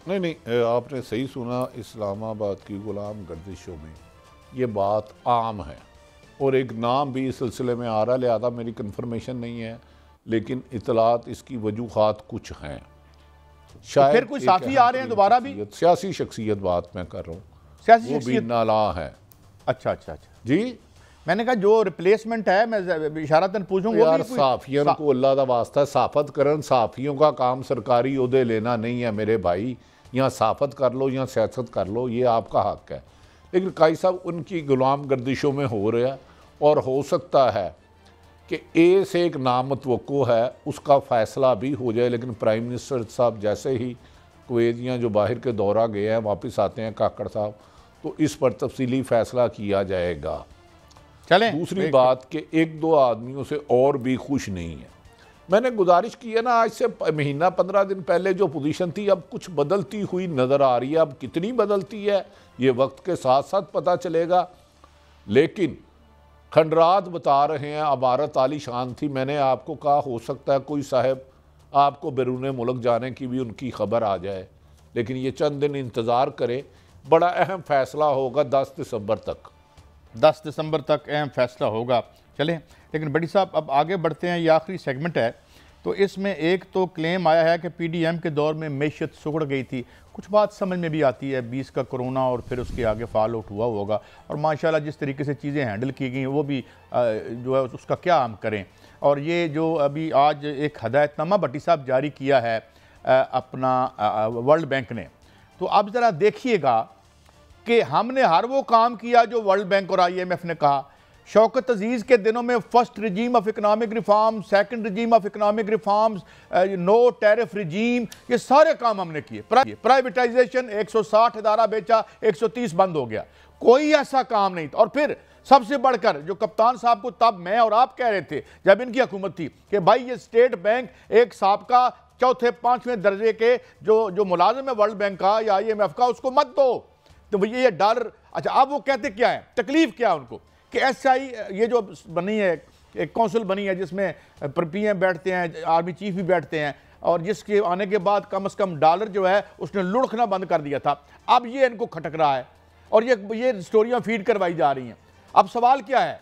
नहीं नहीं, आपने सही सुना। इस्लामाबाद की गुलाम गर्दिशों में ये बात आम है और एक नाम भी इस सिलसिले में आ रहा, लिहाजा मेरी कन्फर्मेशन नहीं है, लेकिन इतलात इसकी वजूहात कुछ हैं। शायद फिर कोई साथी आ रहे हैं दोबारा भी? सियासी शख्सियत बात मैं कर रहा हूँ, सियासी वो भी नाला है। अच्छा अच्छा अच्छा जी, मैंने कहा जो रिप्लेसमेंट है, मैं इशारतन पूछूंगा यार साफियों को अल्लाह का वास्ता साफत करन, साफियों का काम सरकारी ओहदे लेना नहीं है मेरे भाई। यहाँ साफत कर लो, यहाँ सियासत कर लो, ये आपका हक है। लेकिन काई साहब उनकी गुलाम गर्दिशों में हो रहा है और हो सकता है कि ए से एक नामतवक्को है उसका फ़ैसला भी हो जाए। लेकिन प्राइम मिनिस्टर साहब जैसे ही कुवैतियाँ जो बाहर के दौरा गए हैं वापस आते हैं काकड़ साहब, तो इस पर तफसीली फ़ैसला किया जाएगा। चलें, दूसरी बात कि एक दो आदमियों से और भी खुश नहीं है। मैंने गुजारिश की है ना, आज से महीना 15 दिन पहले जो पोजीशन थी अब कुछ बदलती हुई नज़र आ रही है। अब कितनी बदलती है ये वक्त के साथ साथ पता चलेगा, लेकिन खंडरात बता रहे हैं अबारत आली शान थी। मैंने आपको कहा हो सकता है कोई साहब आपको बैरून मुल्क जाने की भी उनकी खबर आ जाए, लेकिन ये चंद दिन इंतज़ार करें, बड़ा अहम फ़ैसला होगा 10 दिसंबर तक। 10 दिसंबर तक अहम फैसला होगा। चलें, लेकिन बड़ी साहब अब आगे बढ़ते हैं, ये आखिरी सेगमेंट है। तो इसमें एक तो क्लेम आया है कि पीडीएम के दौर में मैशत सुगड़ गई थी। कुछ बात समझ में भी आती है, 20 का कोरोना और फिर उसके आगे फॉल आउट हुआ होगा, और माशाल्लाह जिस तरीके से चीज़ें हैंडल की गई वो भी जो है उसका क्या हम करें। और ये जो अभी आज एक हदायतनामा भट्टी साहब जारी किया है अपना वर्ल्ड बैंक ने, तो अब ज़रा देखिएगा कि हमने हर वो काम किया जो वर्ल्ड बैंक और IMF ने कहा। शौकत अजीज़ के दिनों में first regime of economic reform, second regime of economic reforms, no tariff regime, ये सारे काम हमने किए। प्राइवेटाइजेशन 160 इदारा बेचा, 130 बंद हो गया, कोई ऐसा काम नहीं था। और फिर सबसे बढ़कर जो कप्तान साहब को तब मैं और आप कह रहे थे जब इनकी हुकूमत थी कि भाई ये स्टेट बैंक एक साहबका चौथे पांचवें दर्जे के जो मुलाजिम है वर्ल्ड बैंक का या IMF का, उसको मत दो। तो भैया ये डॉलर, अच्छा अब वो कहते क्या है, तकलीफ क्या है उनको कि SI ये जो बनी है, एक काउंसिल बनी है जिसमें PM बैठते हैं, आर्मी चीफ भी बैठते हैं, और जिसके आने के बाद कम से कम डॉलर जो है उसने लुढ़कना बंद कर दिया था। अब ये इनको खटक रहा है और ये स्टोरियाँ फीड करवाई जा रही हैं। अब सवाल क्या है,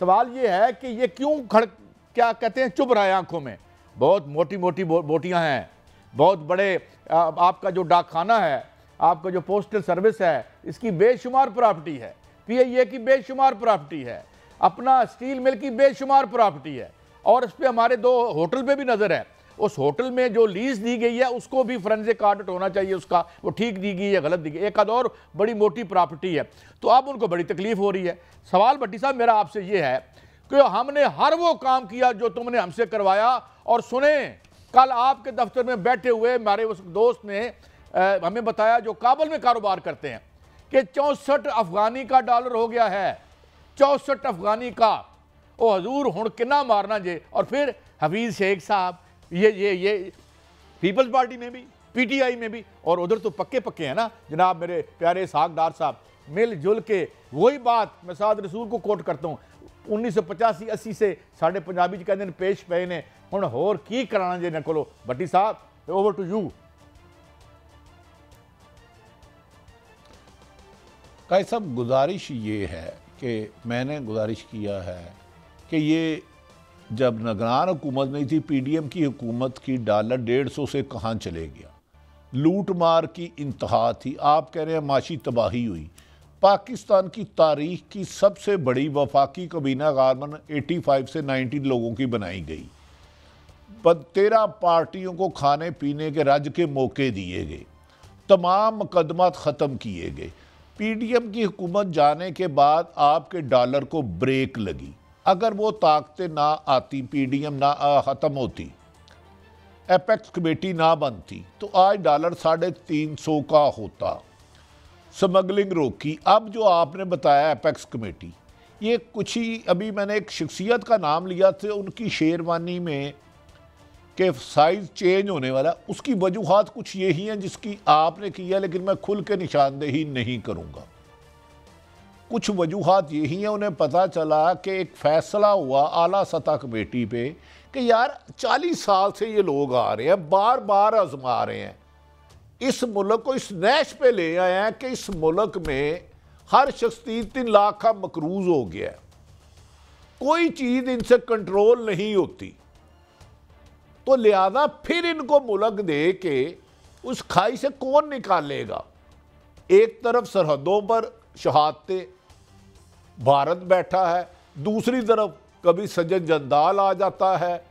सवाल ये है कि ये क्यों क्या कहते हैं, चुभ रहा है आंखों में। बहुत मोटी मोटी बोटियाँ हैं, बहुत बड़े आपका जो डाक खाना है, आपका जो पोस्टल सर्विस है, इसकी बेशुमार प्रॉपर्टी है, PIA की बेशुमार प्रॉपर्टी है, अपना स्टील मिल की बेशुमार प्रॉपर्टी है, और इस पर हमारे 2 होटल पे भी नज़र है। उस होटल में जो लीज दी गई है उसको भी फोरेंसिक ऑडिट होना चाहिए उसका, वो ठीक दी गई या गलत दी गई। एक आध और बड़ी मोटी प्रॉपर्टी है, तो अब उनको बड़ी तकलीफ हो रही है। सवाल भट्टी साहब मेरा आपसे ये है कि हमने हर वो काम किया जो तुमने हमसे करवाया, और सुने कल आपके दफ्तर में बैठे हुए हमारे उस दोस्त ने हमें बताया जो काबुल में कारोबार करते हैं कि 64 अफगानी का डॉलर हो गया है, 64 अफगानी का। ओ हजूर हुण कितना मारना जे। और फिर हफीज शेख साहब ये पीपल्स पार्टी में भी, PTI में भी, और उधर तो पक्के पक्के हैं ना जनाब मेरे प्यारे इसहाक डार साहब, मिलजुल के वही बात मैं साद रसूल को कोट करता हूँ, 1985-80 से साढ़े पंजाबी च कहते हैं पेश पे ने, हुण होर की कराना जे इन्हां कोलों। भट्टी साहब ओवर टू यू। काई साहब गुजारिश ये है कि मैंने गुजारिश किया है कि ये जब निगरान हुकूमत नहीं थी, PDM की हुकूमत की डॉलर 150 से कहाँ चले गया, लूट मार की इंतहा थी। आप कह रहे हैं माशी तबाही हुई। पाकिस्तान की तारीख की सबसे बड़ी वफाकी कबीना गारमन 85 से 90 लोगों की बनाई गई, 13 पार्टियों को खाने पीने के रज के मौके दिए गए, तमाम मुकदमात ख़त्म किए गए। PDM की हुकूमत जाने के बाद आपके डॉलर को ब्रेक लगी। अगर वो ताकतें ना आती, PDM ना ख़त्म होती, एपेक्स कमेटी ना बनती, तो आज डॉलर 350 का होता। स्मगलिंग रोकी। अब जो आपने बताया एपेक्स कमेटी, ये कुछ ही अभी मैंने एक शख्सियत का नाम लिया था, उनकी शेरवानी में कि साइज़ चेंज होने वाला, उसकी वजूहात कुछ यही हैं जिसकी आपने किया, लेकिन मैं खुल के निशानदेही नहीं करूँगा। कुछ वजूहात यही हैं, उन्हें पता चला कि एक फ़ैसला हुआ आला सतह कमेटी पे कि यार 40 साल से ये लोग आ रहे हैं, बार बार आजमा रहे हैं इस मुल्क को इस नैश पे ले आए हैं कि इस मुल्क में हर शख्स 3-3 लाख का मकरूज हो गया है, कोई चीज इनसे कंट्रोल नहीं होती। तो लिहाजा फिर इनको मुल्क दे के उस खाई से कौन निकालेगा? एक तरफ सरहदों पर शहादते भारत बैठा है, दूसरी तरफ कभी सज्जन जंदाल आ जाता है,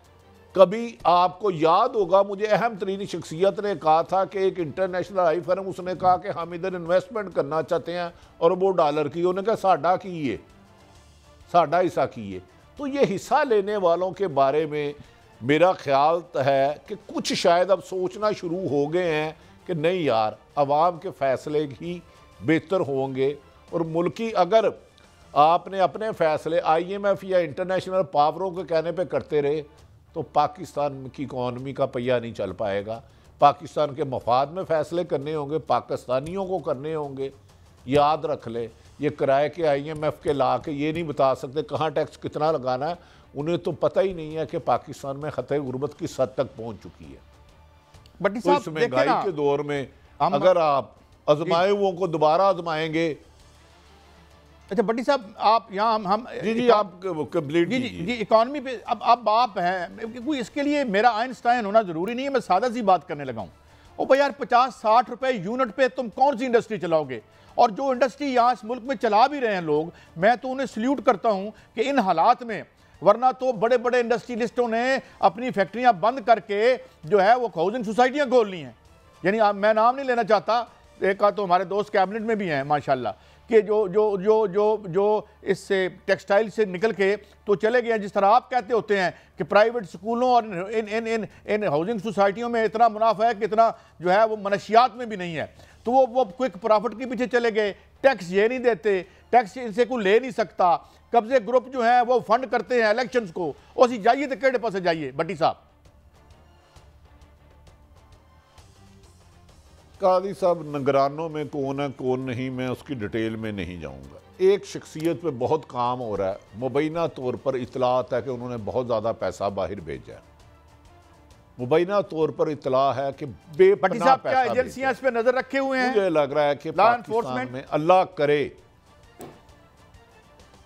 कभी आपको याद होगा मुझे अहम तरीन शख्सियत ने कहा था कि एक इंटरनेशनल आई फर्म, उसने कहा कि हम इधर इन्वेस्टमेंट करना चाहते हैं अरबों डॉलर की, उन्होंने कहा साडा कीजिए, साडा हिस्सा कीजिए। तो ये हिस्सा लेने वालों के बारे में मेरा ख्याल है कि कुछ शायद अब सोचना शुरू हो गए हैं कि नहीं यार, अवाम के फैसले ही बेहतर होंगे। और मुल्की अगर आपने अपने फैसले IMF या इंटरनेशनल पावरों के कहने पे करते रहे तो पाकिस्तान की इकॉनमी का पहिया नहीं चल पाएगा। पाकिस्तान के मफाद में फैसले करने होंगे, पाकिस्तानियों को करने होंगे। याद रख ले, ये किराए के IMF के ला के ये नहीं बता सकते कहाँ टैक्स कितना लगाना है। उन्हें तो पता ही नहीं है कि पाकिस्तान में खतरे गुर्बत किस हद तक पहुँच चुकी है। बट तो इस महंगाई के दौर में अगर आप आजमाए हुओं को दोबारा आजमाएंगे। अच्छा भट्टी साहब, आप यहाँ हम जी आप कंप्लीट जी जी इकॉनमी पे अब आप हैं, कोई इसके लिए मेरा आइंस्टाइन होना जरूरी नहीं है, मैं सादा सी बात करने लगा हूँ। ओ भाई यार, 50-60 रुपए यूनिट पे तुम कौन सी इंडस्ट्री चलाओगे? और जो इंडस्ट्री यहाँ इस मुल्क में चला भी रहे हैं लोग, मैं तो उन्हें सल्यूट करता हूँ कि इन हालात में, वरना तो बड़े बड़े इंडस्ट्रियलिस्टों ने अपनी फैक्ट्रियां बंद करके जो है वो हाउसिंग सोसाइटियां खोल ली हैं। यानी मैं नाम नहीं लेना चाहता, एक तो हमारे दोस्त कैबिनेट में भी हैं माशाल्लाह, कि जो जो जो जो जो इससे टेक्सटाइल से निकल के तो चले गए हैं। जिस तरह आप कहते होते हैं कि प्राइवेट स्कूलों और इन इन इन इन हाउसिंग सोसाइटियों में इतना मुनाफा है कि इतना जो है वो मनशियात में भी नहीं है, तो वो क्विक प्रॉफिट के पीछे चले गए। टैक्स ये नहीं देते, टैक्स इनसे कोई ले नहीं सकता, कब्जे ग्रुप जो है वो फंड करते हैं इलेक्शंस को। और जाइए तो केड़े पासे जाइए भट्टी साहब। कादी साहब, निगरानों में कौन है कौन नहीं, मैं उसकी डिटेल में नहीं जाऊंगा। एक शख्सियत पे बहुत काम हो रहा है, मुबैना तौर पर इतलात है कि उन्होंने बहुत ज़्यादा पैसा बाहर भेजा है। मुबैना तौर पर इतला है कि बेपनाह पैसा एजेंसियां इस पे नजर रखे हुए हैं। मुझे लग रहा है कि पाकिस्तान में अल्लाह करे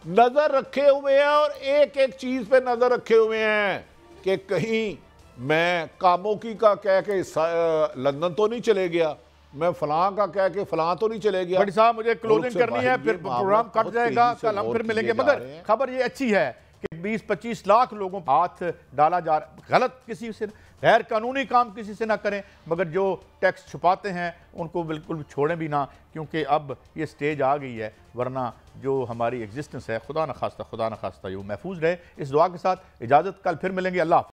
नजर रखे हुए हैं, और एक एक चीज पे नजर रखे हुए हैं कि कहीं मैं कामोकी का कह के लंदन तो नहीं चले गया, मैं फलां का कह के फलां तो नहीं चले गया। बट साहब मुझे क्लोजिंग करनी है, फिर प्रोग्राम कट जाएगा, कल हम फिर मिलेंगे। मगर खबर ये अच्छी है कि 20-25 लाख लोगों पर हाथ डाला जा रहा, गलत किसी से गैर कानूनी काम किसी से ना करें, मगर जो टैक्स छुपाते हैं उनको बिल्कुल छोड़ें भी ना, क्योंकि अब ये स्टेज आ गई है। वरना जो हमारी एग्जिस्टेंस है, खुदा न खास्ता ये महफूज रहे। इस दुआ के साथ इजाज़त, कल फिर मिलेंगे। अल्लाह।